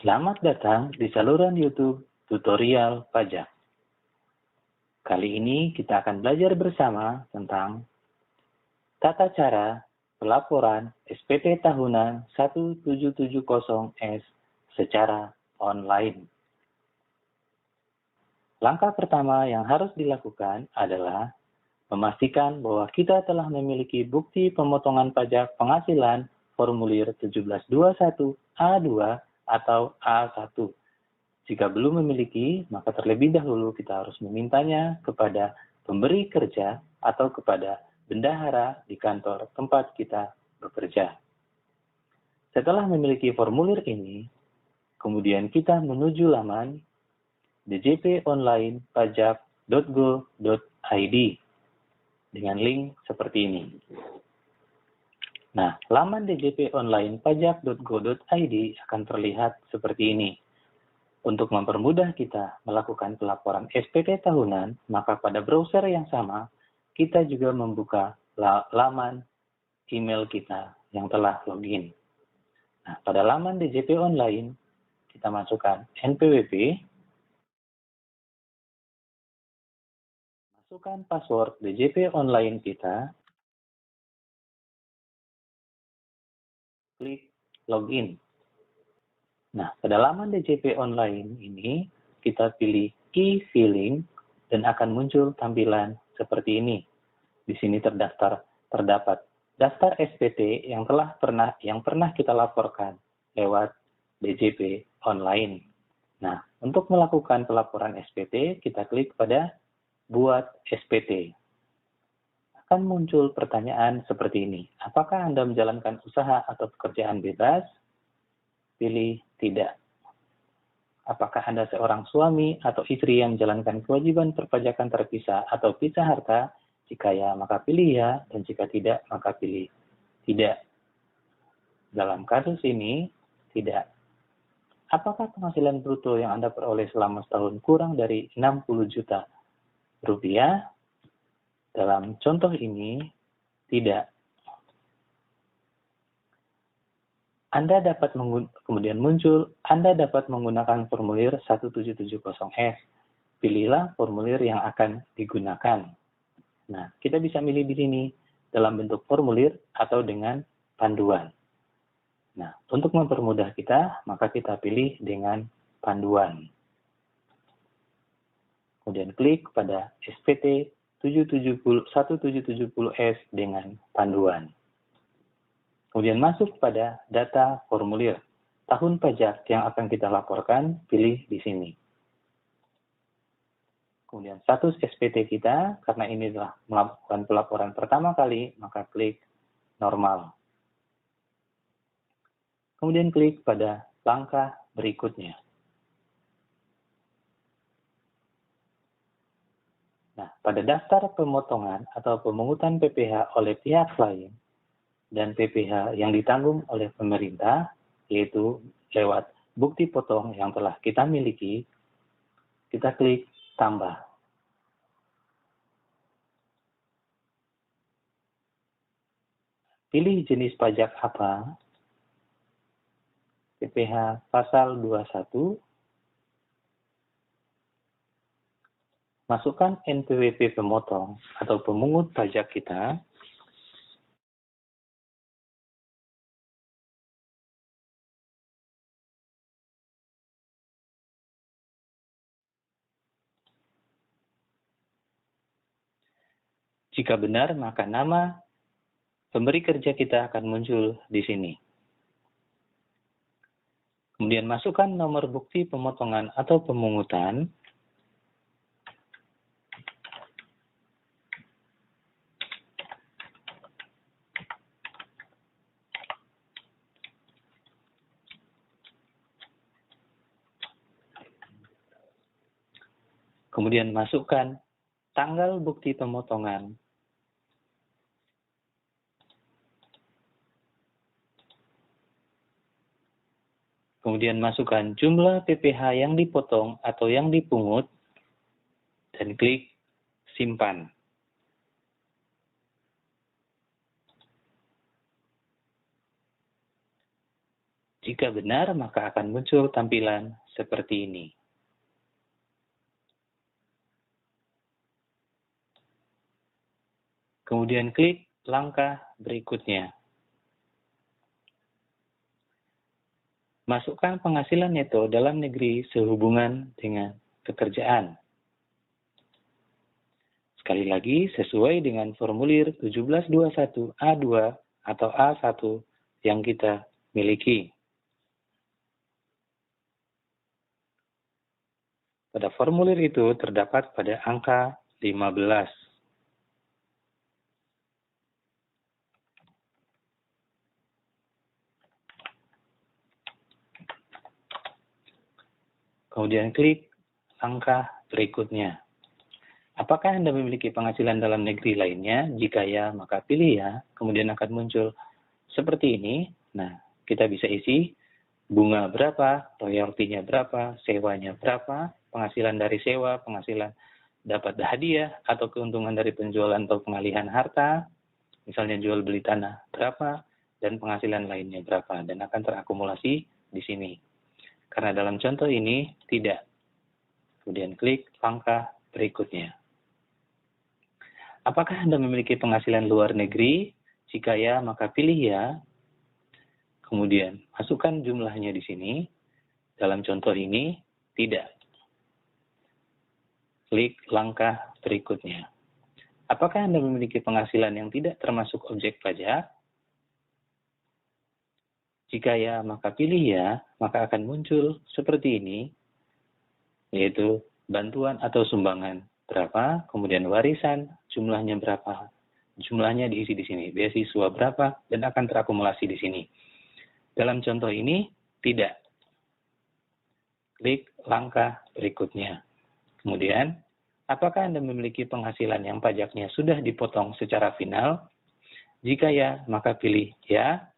Selamat datang di saluran YouTube Tutorial Pajak. Kali ini kita akan belajar bersama tentang tata cara pelaporan SPT tahunan 1770S secara online. Langkah pertama yang harus dilakukan adalah memastikan bahwa kita telah memiliki bukti pemotongan pajak penghasilan formulir 1721A2 atau A1. Jika belum memiliki, maka terlebih dahulu kita harus memintanya kepada pemberi kerja atau kepada bendahara di kantor tempat kita bekerja. Setelah memiliki formulir ini, kemudian kita menuju laman djponlinepajak.go.id dengan link seperti ini. Nah, laman djponlinepajak.go.id akan terlihat seperti ini. Untuk mempermudah kita melakukan pelaporan SPT tahunan, maka pada browser yang sama, kita juga membuka laman email kita yang telah login. Nah, pada laman DJP Online, kita masukkan NPWP, masukkan password DJP Online kita, klik login. Nah, pada laman DJP Online ini, kita pilih e-filing dan akan muncul tampilan seperti ini. Di sini terdapat daftar SPT yang pernah kita laporkan lewat DJP Online. Nah, untuk melakukan pelaporan SPT, kita klik pada Buat SPT. Akan muncul pertanyaan seperti ini. Apakah Anda menjalankan usaha atau pekerjaan bebas? Pilih tidak. Apakah Anda seorang suami atau istri yang menjalankan kewajiban perpajakan terpisah atau pisah harta? Jika ya, maka pilih ya, dan jika tidak, maka pilih tidak. Dalam kasus ini, tidak. Apakah penghasilan bruto yang Anda peroleh selama setahun kurang dari 60 juta rupiah? Dalam contoh ini, tidak. Anda dapat menggunakan formulir 1770S. Pilihlah formulir yang akan digunakan. Nah, kita bisa milih di sini dalam bentuk formulir atau dengan panduan. Nah, untuk mempermudah kita, maka kita pilih dengan panduan. Kemudian klik pada SPT 1770S dengan panduan. Kemudian masuk pada data formulir. Tahun pajak yang akan kita laporkan, pilih di sini. Kemudian status SPT kita, karena ini adalah melakukan pelaporan pertama kali, maka klik normal. Kemudian klik pada langkah berikutnya. Nah, pada daftar pemotongan atau pemungutan PPh oleh pihak lain, dan PPh yang ditanggung oleh pemerintah, yaitu lewat bukti potong yang telah kita miliki, kita klik tambah. Pilih jenis pajak apa, PPh pasal 21, masukkan NPWP pemotong atau pemungut pajak kita, jika benar, maka nama pemberi kerja kita akan muncul di sini. Kemudian masukkan nomor bukti pemotongan atau pemungutan. Kemudian masukkan tanggal bukti pemotongan. Kemudian masukkan jumlah PPh yang dipotong atau yang dipungut, dan klik simpan. Jika benar, maka akan muncul tampilan seperti ini. Kemudian klik langkah berikutnya. Masukkan penghasilan neto dalam negeri sehubungan dengan pekerjaan. Sekali lagi, sesuai dengan formulir 1721 A2 atau A1 yang kita miliki. Pada formulir itu terdapat pada angka 15. Kemudian klik langkah berikutnya. Apakah Anda memiliki penghasilan dalam negeri lainnya? Jika ya, maka pilih ya. Kemudian akan muncul seperti ini. Nah, kita bisa isi bunga berapa, royaltinya berapa, sewanya berapa, penghasilan dari sewa, penghasilan dapat hadiah, atau keuntungan dari penjualan atau pengalihan harta, misalnya jual beli tanah berapa, dan penghasilan lainnya berapa, dan akan terakumulasi di sini. Karena dalam contoh ini tidak. Kemudian klik langkah berikutnya. Apakah Anda memiliki penghasilan luar negeri? Jika ya, maka pilih ya. Kemudian masukkan jumlahnya di sini. Dalam contoh ini tidak. Klik langkah berikutnya. Apakah Anda memiliki penghasilan yang tidak termasuk objek pajak? Jika ya, maka pilih ya, maka akan muncul seperti ini, yaitu bantuan atau sumbangan berapa, kemudian warisan, jumlahnya berapa, jumlahnya diisi di sini, beasiswa berapa, dan akan terakumulasi di sini. Dalam contoh ini, tidak. Klik langkah berikutnya. Kemudian, apakah Anda memiliki penghasilan yang pajaknya sudah dipotong secara final? Jika ya, maka pilih ya.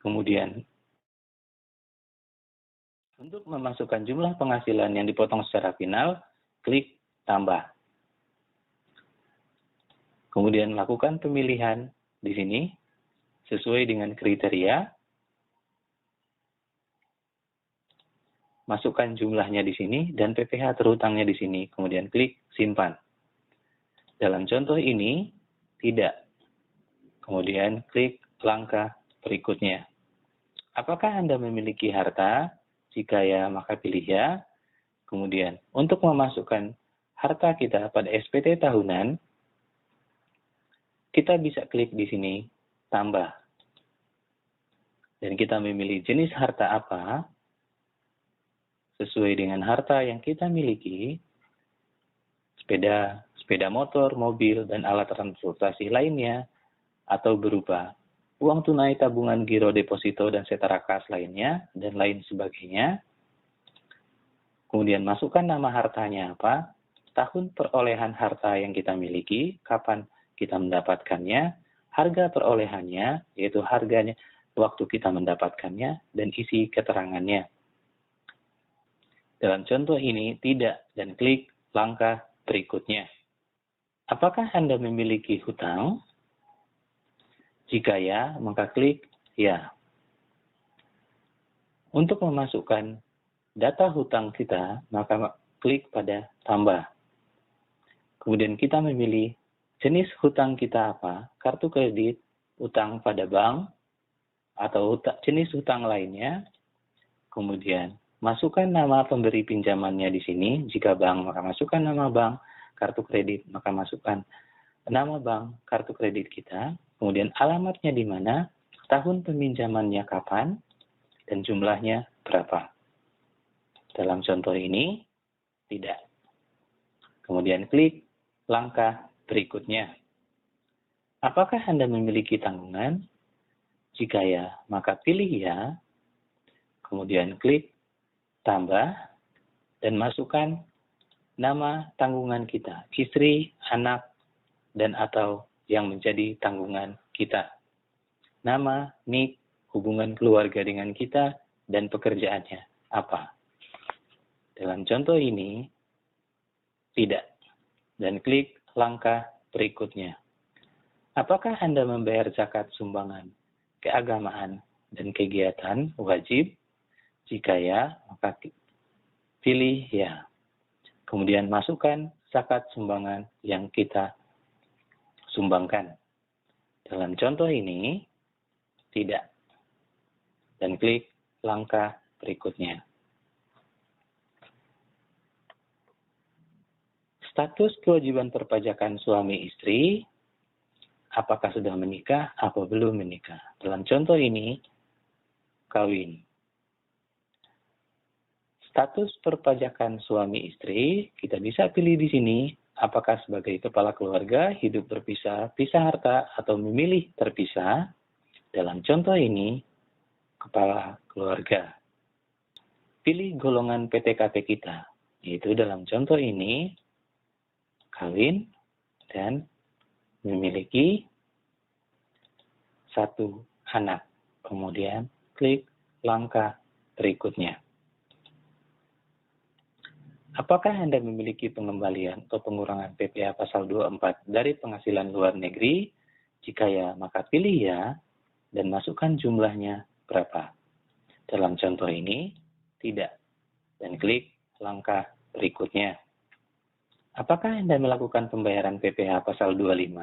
Kemudian, untuk memasukkan jumlah penghasilan yang dipotong secara final, klik tambah. Kemudian lakukan pemilihan di sini sesuai dengan kriteria. Masukkan jumlahnya di sini dan PPh terhutangnya di sini. Kemudian klik simpan. Dalam contoh ini, tidak. Kemudian klik langkah berikutnya. Apakah Anda memiliki harta? Jika ya, maka pilih ya. Kemudian, untuk memasukkan harta kita pada SPT tahunan, kita bisa klik di sini, tambah. Dan kita memilih jenis harta apa, sesuai dengan harta yang kita miliki, sepeda motor, mobil, dan alat transportasi lainnya, atau berupa uang tunai, tabungan, giro, deposito, dan setara kas lainnya, dan lain sebagainya. Kemudian masukkan nama hartanya apa, tahun perolehan harta yang kita miliki, kapan kita mendapatkannya, harga perolehannya, yaitu harganya waktu kita mendapatkannya, dan isi keterangannya. Dalam contoh ini tidak, dan klik langkah berikutnya. Apakah Anda memiliki hutang? Jika ya, maka klik ya. Untuk memasukkan data hutang kita, maka klik pada tambah. Kemudian kita memilih jenis hutang kita apa, kartu kredit, utang pada bank, atau jenis hutang lainnya. Kemudian masukkan nama pemberi pinjamannya di sini. Jika bank, maka masukkan nama bank. Kartu kredit, maka masukkan nama bank, kartu kredit kita. Kemudian alamatnya di mana, tahun peminjamannya kapan, dan jumlahnya berapa. Dalam contoh ini, tidak. Kemudian klik langkah berikutnya. Apakah Anda memiliki tanggungan? Jika ya, maka pilih ya. Kemudian klik tambah dan masukkan nama tanggungan kita, istri, anak, dan atau yang menjadi tanggungan kita. Nama, nik, hubungan keluarga dengan kita, dan pekerjaannya apa. Dalam contoh ini, tidak. Dan klik langkah berikutnya. Apakah Anda membayar zakat sumbangan keagamaan? dan kegiatan wajib? Jika ya, maka pilih ya. Kemudian masukkan zakat sumbangan yang kita sumbangkan. Dalam contoh ini, tidak. Dan klik langkah berikutnya. Status kewajiban perpajakan suami istri, apakah sudah menikah atau belum menikah? Dalam contoh ini, kawin. Status perpajakan suami istri, kita bisa pilih di sini, apakah sebagai kepala keluarga, hidup berpisah, pisah harta, atau memilih terpisah. Dalam contoh ini, kepala keluarga. Pilih golongan PTKP kita, yaitu dalam contoh ini, kawin dan memiliki satu anak. Kemudian klik langkah berikutnya. Apakah Anda memiliki pengembalian atau pengurangan PPh pasal 24 dari penghasilan luar negeri? Jika ya, maka pilih ya dan masukkan jumlahnya berapa. Dalam contoh ini, tidak. Dan klik langkah berikutnya. Apakah Anda melakukan pembayaran PPh pasal 25?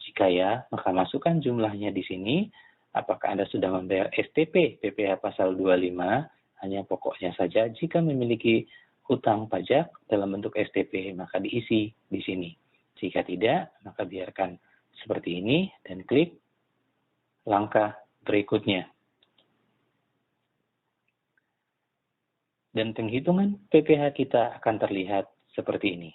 Jika ya, maka masukkan jumlahnya di sini. Apakah Anda sudah membayar STP PPh pasal 25? Hanya pokoknya saja. Jika memiliki hutang pajak dalam bentuk STP, maka diisi di sini. Jika tidak, maka biarkan seperti ini dan klik langkah berikutnya. Dan penghitungan PPh kita akan terlihat seperti ini.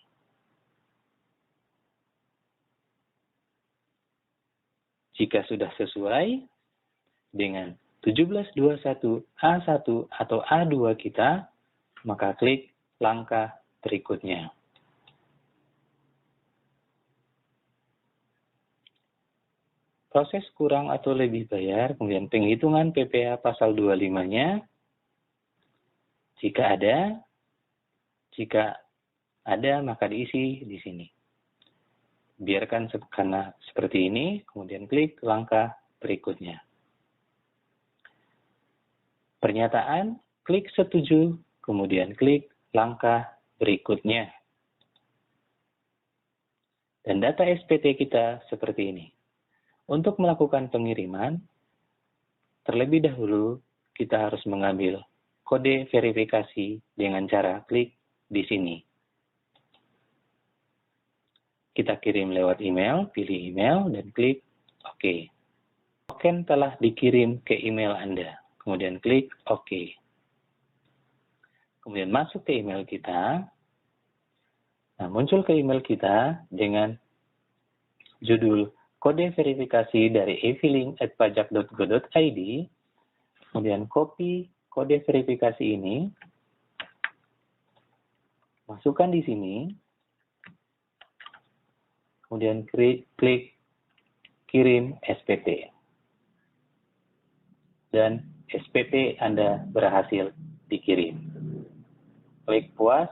Jika sudah sesuai dengan 1721 A1 atau A2 kita, maka klik langkah berikutnya. Proses kurang atau lebih bayar, kemudian penghitungan PPh pasal 25-nya, jika ada maka diisi di sini. Biarkan karena seperti ini, kemudian klik langkah berikutnya. Pernyataan, klik setuju, kemudian klik langkah berikutnya. Dan data SPT kita seperti ini. Untuk melakukan pengiriman, terlebih dahulu kita harus mengambil kode verifikasi dengan cara klik di sini. Kita kirim lewat email, pilih email, dan klik OK. Token telah dikirim ke email Anda. Kemudian klik OK. Kemudian masuk ke email kita. Nah, muncul ke email kita dengan judul kode verifikasi dari e-filing@pajak.go.id. Kemudian copy kode verifikasi ini. Masukkan di sini. Kemudian klik kirim SPT. Dan SPT Anda berhasil dikirim. Klik puas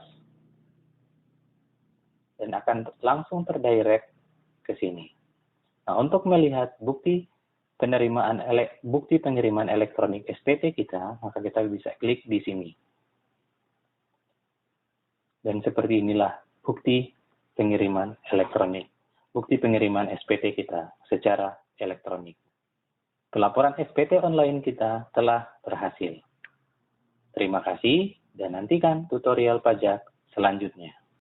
dan akan langsung terdirect ke sini. Nah, untuk melihat bukti pengiriman elektronik SPT kita, maka kita bisa klik di sini. Dan seperti inilah bukti pengiriman elektronik. Bukti pengiriman SPT kita secara elektronik. Pelaporan SPT online kita telah berhasil. Terima kasih dan nantikan tutorial pajak selanjutnya.